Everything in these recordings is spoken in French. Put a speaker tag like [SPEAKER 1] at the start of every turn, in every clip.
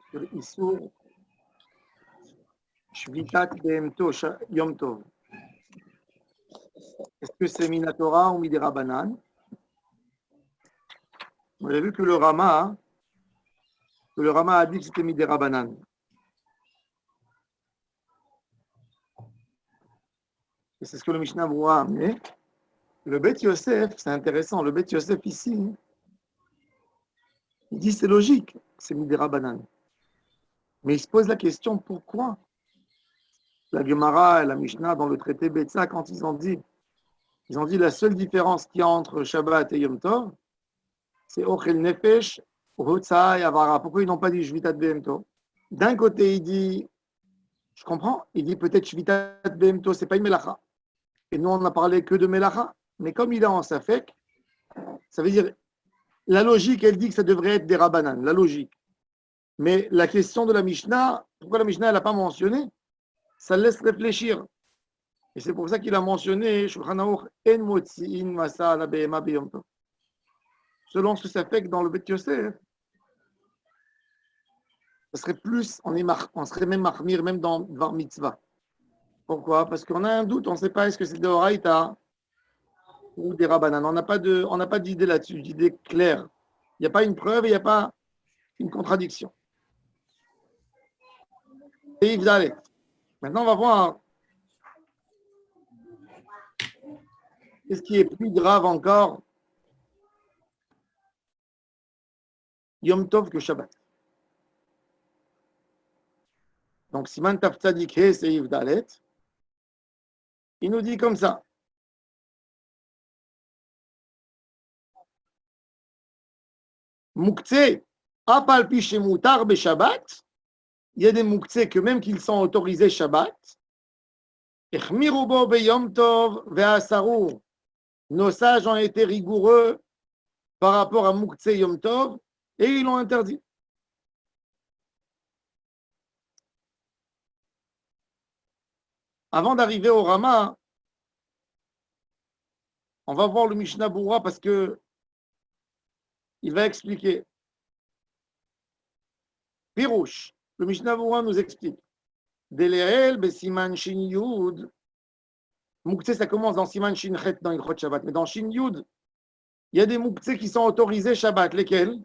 [SPEAKER 1] sur Issour, Shvitat Behemto, Yom Tov. Est-ce que c'est Minatora ou Midera Banan? On a vu que le Rama a dit que c'était Midera Banan. Et c'est ce que le Mishnah Brura a amené. Le Bet Yosef, c'est intéressant, le Bet Yosef ici, il dit c'est logique, c'est Midera Banan. Mais il se pose la question pourquoi la Gemara et la Mishnah dans le traité Betsa, quand ils ont dit la seule différence qu'il y a entre Shabbat et Yom Tov, c'est Ochel Nefesh, Hotza et Avara. Pourquoi ils n'ont pas dit Shvitat Behemto? D'un côté, il dit, je comprends, il dit peut-être Shvitat Behemto, c'est pas une Melacha. Et nous, on n'a parlé que de Melacha. Mais comme il est en Safek, ça veut dire, la logique, elle dit que ça devrait être des Rabbanan, la logique. Mais la question de la Mishnah, pourquoi la Mishnah, elle n'a pas mentionné? Ça laisse réfléchir. Et c'est pour ça qu'il a mentionné Shulchan Aruch En Motzi'in Masa ala Behema Beyom Tov. Selon ce que ça fait que dans le Bet Yosef, ça serait plus, on serait même marmir, même dans Dvar Mitzvah. Pourquoi? Parce qu'on a un doute, on ne sait pas est-ce que c'est des Horaïta ou des Rabbanan. On n'a pas d'idée là-dessus, d'idée claire. Il n'y a pas une preuve, il n'y a pas une contradiction. Et Yves Dalet. Maintenant, on va voir qu'est-ce qui est plus grave encore, Yom Tov que Shabbat. Donc, Siman Taf Tzadik He, c'est Yves Dalet. Il nous dit comme ça. Mouktsé, apalpi chez Moutar be Shabbat. Il y a des mouktsé que même qu'ils sont autorisés Shabbat. Echmiru bo be Yom Tov ve'asarur. Nos sages ont été rigoureux par rapport à mouktsé Yom Tov et ils l'ont interdit. Avant d'arriver au Rama, on va voir le Mishnah Berurah parce que il va expliquer. Pirouche, le Mishnah Berurah nous explique. Deleel besiman shin yud. Mouktsé, ça commence dans siman shin chet dans Ilchot Shabbat, mais dans shin yud, il y a des mouktsé qui sont autorisés Shabbat. Lesquels?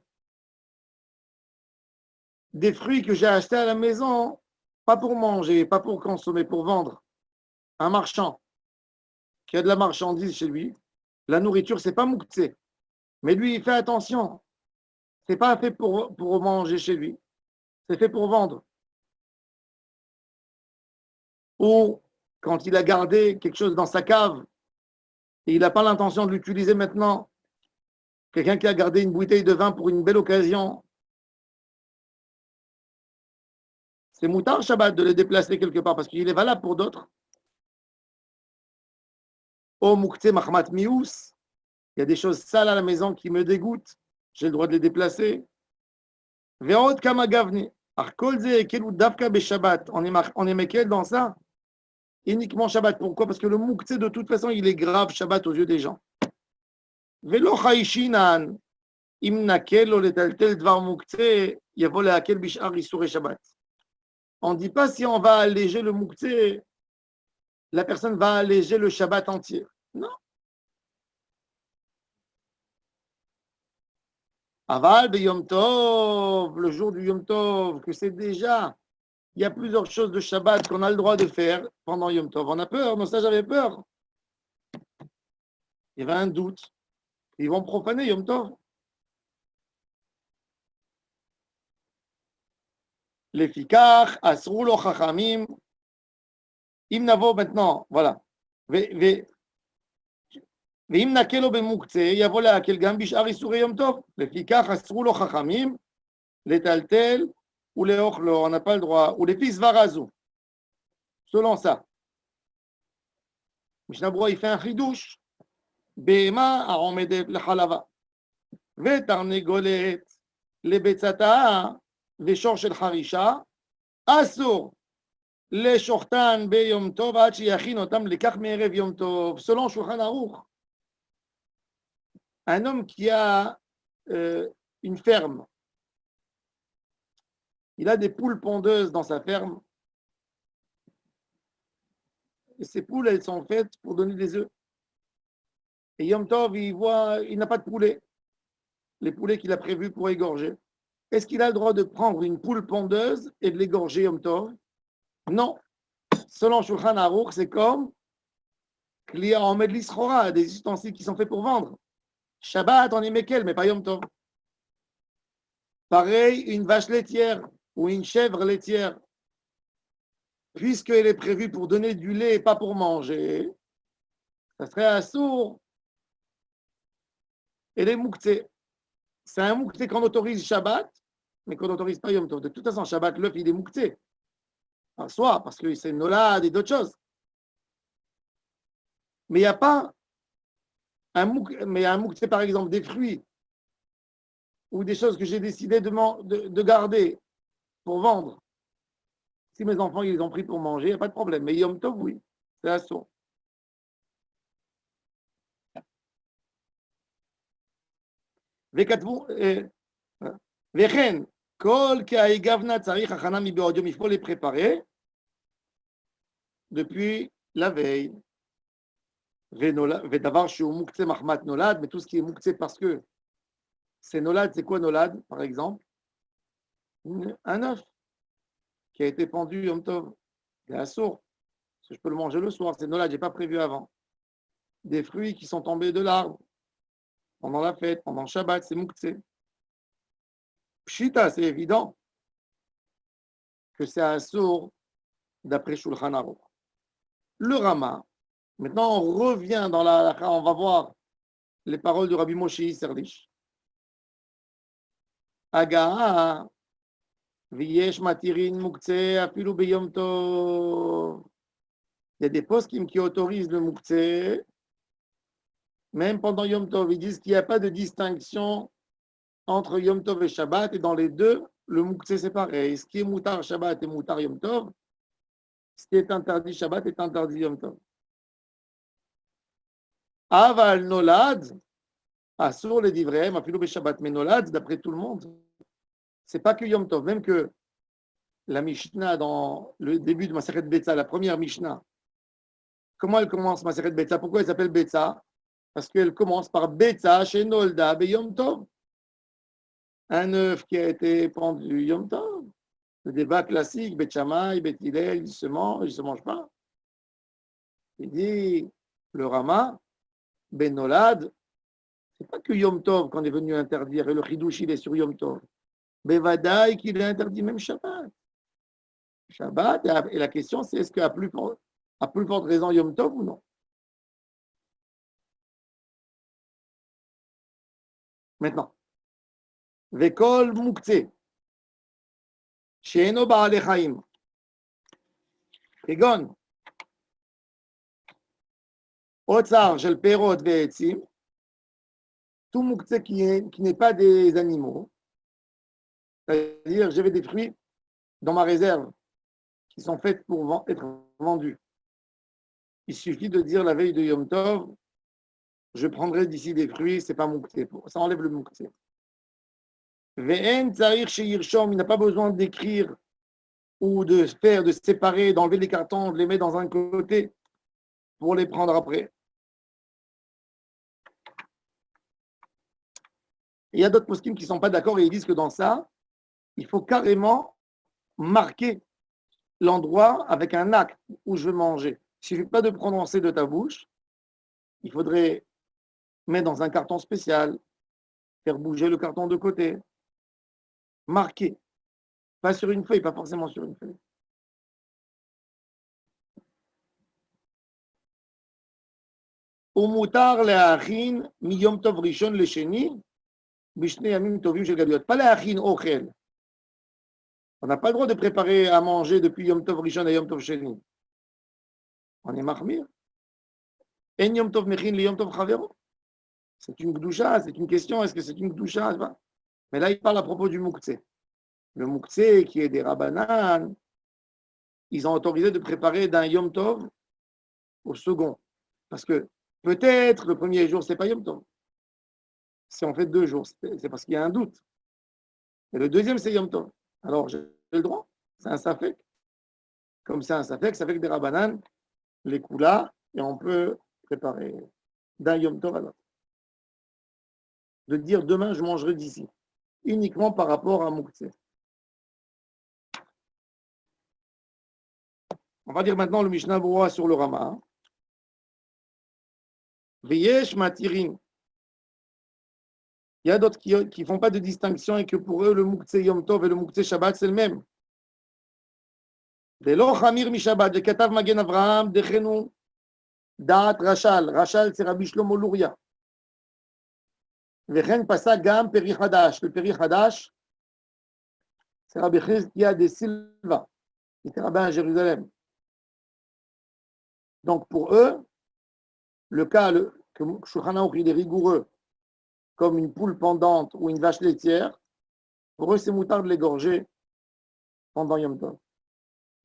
[SPEAKER 1] Des fruits que j'ai achetés à la maison, pas pour manger, pas pour consommer, pour vendre. Un marchand qui a de la marchandise chez lui, la nourriture, c'est pas mouktsé. Mais lui, il fait attention. C'est pas fait pour manger chez lui. C'est fait pour vendre. Ou quand il a gardé quelque chose dans sa cave et il n'a pas l'intention de l'utiliser maintenant, quelqu'un qui a gardé une bouteille de vin pour une belle occasion, c'est moutar Shabbat de le déplacer quelque part parce qu'il est valable pour d'autres. Oh mouktsé mahmat mious, il y a des choses sales à la maison qui me dégoûtent, j'ai le droit de les déplacer. Ve'od kama gavni, arkolze ekelu davka be Shabbat, on est mekel dans ça? Uniquement Shabbat. Pourquoi? Parce que le mouktsé, de toute façon, il est grave Shabbat aux yeux des gens. Velo chaïshinan, imnakel o letaltel dvar mouktsé, yavo leakel bishar isure Shabbat. On ne dit pas si on va alléger le mouktsé, la personne va alléger le Shabbat entier. Non. Aval de Yom Tov, le jour du Yom Tov, que c'est déjà, il y a plusieurs choses de Shabbat qu'on a le droit de faire pendant Yom Tov. On a peur, nos sages avaient peur. Il y avait un doute. Ils vont profaner Yom Tov. Les fikach, asrou lo chachamim. Im navo maintenant, voilà. ואם נקל לו במוקצה, יבוא להקל גם בשאר איסורי יום טוב. לפיכך אסרו לו חכמים לטלטל ולאוכלו, on n'a pas le droit, ולפי סברה הזו. Selon ça. משנה ברורה, il fait un חידוש. בהמה העומדת לחלבה. ותרנגולת לביצתה ושור של חרישה, אסור לשוחטן ביום טוב עד שיכין אותם לכך מערב יום טוב. Selon שולחן ערוך. Un homme qui a une ferme Il a des poules pondeuses dans sa ferme. Et ces poules, elles sont faites pour donner des œufs. Et Yom Tov, il n'a pas de poulet. Les poulets qu'il a prévus pour égorger. Est-ce qu'il a le droit de prendre une poule pondeuse et de l'égorger Yom Tov? Non. Selon Shulchan Aruch, c'est comme Kliya Omed Lisrora, des ustensiles qui sont faits pour vendre. Shabbat, on est Mekel, mais pas Yom Tov. Pareil, une vache laitière ou une chèvre laitière, puisqu'elle est prévue pour donner du lait et pas pour manger, ça serait assourd. Et les mouktsé, c'est un mouktsé qu'on autorise Shabbat, mais qu'on n'autorise pas Yom Tov. De toute façon, Shabbat, l'œuf, il est mouktsé. En soi, parce que c'est nolad et d'autres choses. Mais il n'y a pas un mouktsé, par exemple, des fruits ou des choses que j'ai décidé de garder pour vendre. Si mes enfants, ils les ont pris pour manger, il n'y a pas de problème. Mais Yom Tov, oui, c'est assourd. וכן, כל קהי גוונה צריך הכנה מבעוד יום, il faut les préparer depuis la veille. ודבר שהוא מוקצה מחמת נולד, mais tout ce qui est מוקצה parce que c'est nolad, c'est quoi nolad, par exemple? Un œuf qui a été pendu Yom Tov, c'est assourd, parce que je peux le manger le soir, c'est nolad, je n'ai pas prévu avant. Des fruits qui sont tombés de l'arbre pendant la fête, pendant Shabbat, c'est muktzé. Pshita, c'est évident que c'est assourd d'après Shulchan Aruch. Le Rama, maintenant on revient dans la halakha, on va voir les paroles du Rabbi Moshe Serlich. Agaha, v'yesh matirin muktzé afilu beyom tov. Il y a des poskim qui autorisent le muktzé, même pendant Yom Tov. Ils disent qu'il n'y a pas de distinction entre Yom Tov et Shabbat, et dans les deux, le muktzé c'est pareil. Ce qui est moutar Shabbat est moutar Yom Tov. Ce qui est interdit Shabbat est interdit Yom Tov. Aval nolad, assour les divreim, afilou be Shabbat, mais nolad, d'après tout le monde, c'est pas que Yom Tov, même que la Mishnah dans le début de Maseret Betza, la première Mishnah, comment elle commence Maseret Betza? Pourquoi elle s'appelle Betza? Parce qu'elle commence par Betza chez Nolda be Yom Tov. Un œuf qui a été pendu Yom Tov. Le débat classique, Bet Shammai, Bet Hillel, il se mange pas. Il dit, le Rama, Ben Nolad, c'est pas que Yom Tov qu'on est venu interdire, et le Chidouche il est sur Yom Tov. Bevadaï qu'il est interdit même Shabbat. Shabbat, et la question c'est est-ce qu'à plus forte raison Yom Tov ou non? Maintenant, Vekol Muktzeh, Sheeno Ba'ale Chaim, Kegon, Otsar, Shel Perot Ve'etzim, tout Muktzeh qui n'est pas des animaux, c'est-à-dire j'avais des fruits dans ma réserve qui sont faits pour être vendus. Il suffit de dire la veille de Yom Tov, je prendrai d'ici des fruits, c'est pas Muktzeh. Ça enlève le Muktzeh. Ve'en tzarich sheyirshom, il n'a pas besoin d'écrire ou de séparer, d'enlever les cartons, de les mettre dans un côté pour les prendre après. Il y a d'autres poskim qui ne sont pas d'accord et ils disent que dans ça, il faut carrément marquer l'endroit avec un acte où je veux manger. Il ne suffit pas de prononcer de ta bouche, il faudrait mettre dans un carton spécial, faire bouger le carton de côté, marquer. Pas sur une feuille, pas forcément sur une feuille. ומותר להכין מיום טוב ראשון לשני בשני ימים טובים של גלויות. Pas להכין אוכל. On n'a pas le droit de préparer à manger depuis Yom Tov Rishon à Yom Tov Sheni. On est mahmir. En Yom Tov mechin le Yom Tov chavero. C'est une gdusha, c'est une question, est-ce que c'est une gdusha? Mais là, il parle à propos du muktzeh. Le muktzeh, qui est des rabbanan, ils ont autorisé de préparer d'un Yom Tov au second. Parce que peut-être le premier jour, c'est pas Yom Tov. Si on fait 2 jours, c'est parce qu'il y a un doute. Et le deuxième, c'est Yom Tov. Alors, le droit. C'est un safek. Comme c'est un safek des rabanan, les koulas, et on peut préparer d'un Yom Tov à l'autre. De dire demain je mangerai d'ici, uniquement par rapport à Mouktsé. On va dire maintenant le Mishnah Berurah sur le Rama. Veyesh matirin. Il y a d'autres qui ne font pas de distinction et que pour eux, le Mouktsé Yom Tov et le Mouktsé Shabbat, c'est le même. Velo Chamir mi Shabbat, de Katav Magen Avraham, de Chenou, Daat Rachal. Rachal, c'est Rabbi Shlomo Luria. Vechen passa Gam Peri Hadash. Le Peri Hadash, c'est Rabbi Chizkiya de Silva, qui était rabbin à Jérusalem. Donc pour eux, le cas que Shulchan Aruch il est rigoureux, comme une poule pendante ou une vache laitière, pour eux, c'est moutard de l'égorger pendant Yom Tov.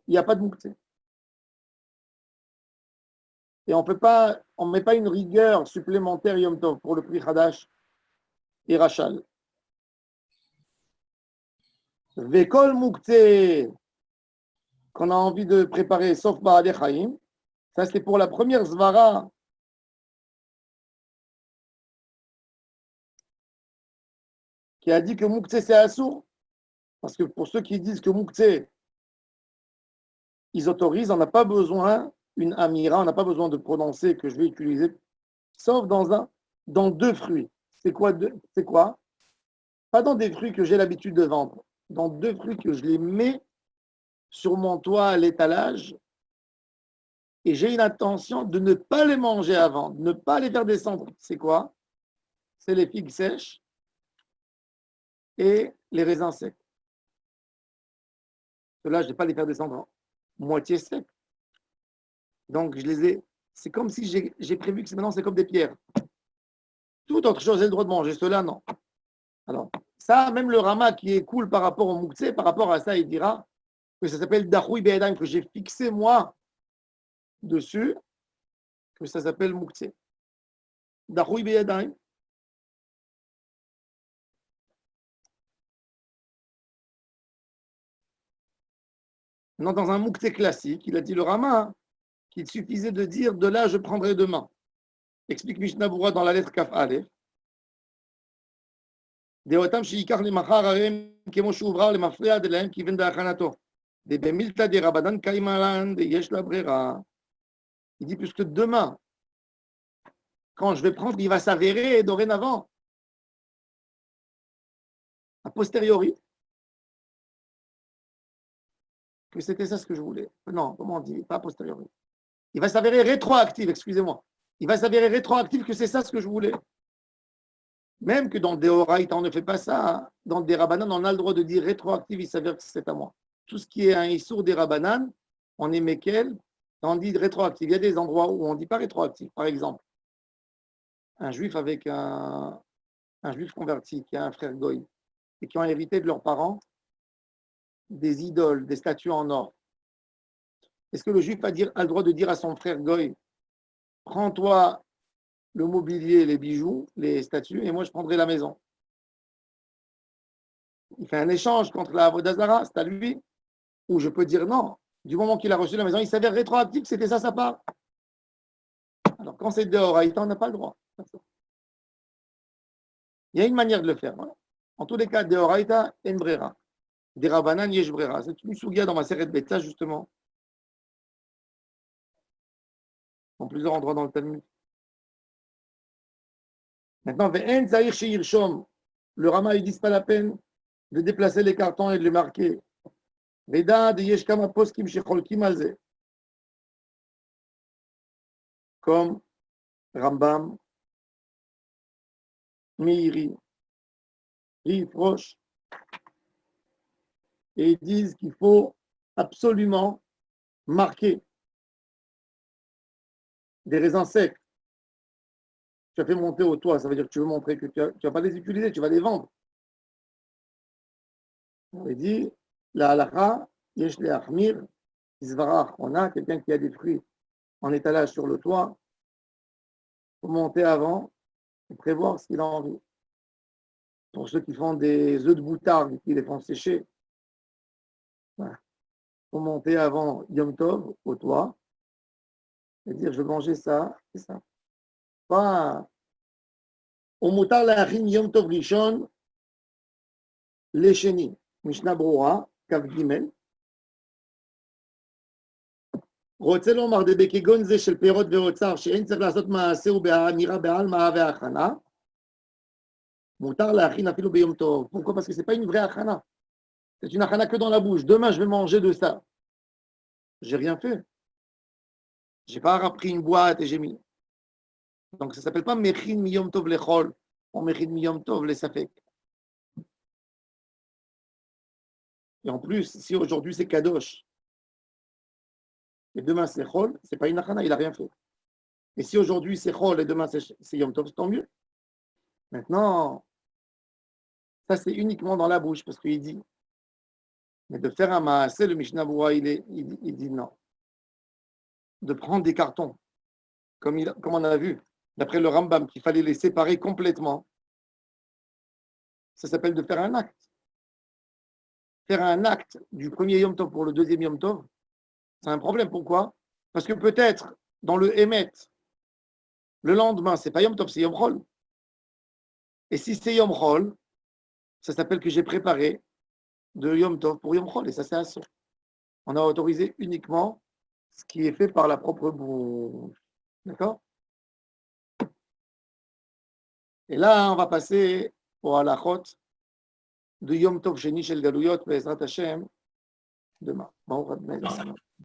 [SPEAKER 1] Il n'y a pas de mouktsé. Et on ne met pas une rigueur supplémentaire Yom Tov pour le prix Hadash et Rachal. Vekol mouktsé qu'on a envie de préparer, sauf Ba'adei Chaim, ça c'est pour la première Zvara. Qui a dit que mouktsé c'est assourd. Parce que pour ceux qui disent que mouktsé, ils autorisent, on n'a pas besoin une amira, on n'a pas besoin de prononcer que je vais utiliser, sauf dans deux fruits. C'est quoi? Pas dans des fruits que j'ai l'habitude de vendre, dans deux fruits que je les mets sur mon toit à l'étalage et j'ai une intention de ne pas les manger avant, de ne pas les faire descendre. C'est quoi? C'est les figues sèches et les raisins secs. Ceux-là, je ne vais pas les faire descendre moitié secs. Donc, c'est comme si j'ai prévu que maintenant, c'est comme des pierres. Toute autre chose, j'ai le droit de manger. Cela, non. Alors, ça, même le Rama qui est cool par rapport au Mouktsé, par rapport à ça, il dira que ça s'appelle Dachoui Be'edaim, que j'ai fixé moi dessus, que ça s'appelle Mouktsé. Dachoui Be'edaim. Non, dans un Mouktsé classique, il a dit le Rama qu'il suffisait de dire de là, je prendrai demain. Explique Mishnah Berurah dans la lettre Kaf Aleph. דעותם שייקח למחר הרי כמו שהוברר למפריע דלהם כיוון בהכנתו. דבמילתא דרבנן קיימא לן ויש לה ברירה. Il dit puisque demain, quand je vais prendre, il va s'avérer dorénavant, a posteriori, que c'était ça ce que je voulais. Non, comment on dit? Pas a posteriori. Il va s'avérer rétroactif, excusez-moi. Il va s'avérer rétroactif que c'est ça ce que je voulais. Même que dans des Horaïta, on ne fait pas ça. Dans des Rabanan, on a le droit de dire rétroactif, il s'avère que c'est à moi. Tout ce qui est un Issour des Rabanan, on est Mekel, on dit rétroactif. Il y a des endroits où on ne dit pas rétroactif. Par exemple, un juif avec un juif converti qui a un frère Goy et qui ont hérité de leurs parents des idoles, des statues en or. Est-ce que le juif a le droit de dire à son frère Goy, prends-toi le mobilier, les bijoux, les statues, et moi je prendrai la maison? Il fait un échange contre la Avodazara, c'est à lui. Ou je peux dire non. Du moment qu'il a reçu la maison, il s'avère rétroactif, c'était ça sa part. Alors quand c'est Deoraïta, on n'a pas le droit. Il y a une manière de le faire. Voilà. En tous les cas, Deoraïta, en brera. Des Rabanan, yesh brera. C'est une sougia dans ma série de Betsa, justement. En plusieurs endroits dans le Talmud. Maintenant, le Rama, il dit pas la peine de déplacer les cartons et de les marquer. Comme Rambam, Meiri, Rifroche, et ils disent qu'il faut absolument marquer des raisins secs. Tu as fait monter au toit, ça veut dire que tu veux montrer que tu ne vas pas les utiliser, tu vas les vendre. On dit, la halakha, yesh le achmir, izvarach. On a quelqu'un qui a des fruits en étalage sur le toit, il faut monter avant et prévoir ce qu'il a envie. Pour ceux qui font des œufs de boutarde, qui les font sécher, Voilà. Pour monter avant Yom Tov au toit et dire je vais manger ça et ça. Pas ומותר להכין יום טוב ראשון לשני. משנה ברורה, כ"ג. רוצה לומר דבכגון זה של פירות ואוצר, שאין צריך לעשות מעשה ובאמירה בעלמא והכנה, מותר להכין אפילו ביום טוב. Pourquoi? Parce que c'est pas une vraie achana. C'est une achana que dans la bouche. Demain, je vais manger de ça. J'ai rien fait. J'ai pas repris une boîte et j'ai mis. Donc ça s'appelle pas mechin miyom tov lechol, ou mechin miyom tov lesafek. Et en plus, si aujourd'hui c'est kadosh, et demain c'est chol, c'est pas une achana, il a rien fait. Et si aujourd'hui c'est chol et demain c'est yom tov, tant mieux. Maintenant, ça c'est uniquement dans la bouche, parce qu'il dit. Mais de faire un maaseh, le Mishnah Berurah, il dit non. De prendre des cartons, comme on a vu, d'après le Rambam, qu'il fallait les séparer complètement, ça s'appelle de faire un acte. Faire un acte du premier Yom Tov pour le deuxième Yom Tov, c'est un problème. Pourquoi? Parce que peut-être, dans le Emet, le lendemain, c'est pas Yom Tov, c'est Yom Chol. Et si c'est Yom Chol, ça s'appelle que j'ai préparé de Yom Tov pour Yom Chol, et ça c'est assourd. On a autorisé uniquement ce qui est fait par la propre bouche. D'accord? Et là, on va passer au halachot de Yom Tov Sheni Shel Galuyot Be'ezrat Hashem demain. Bon,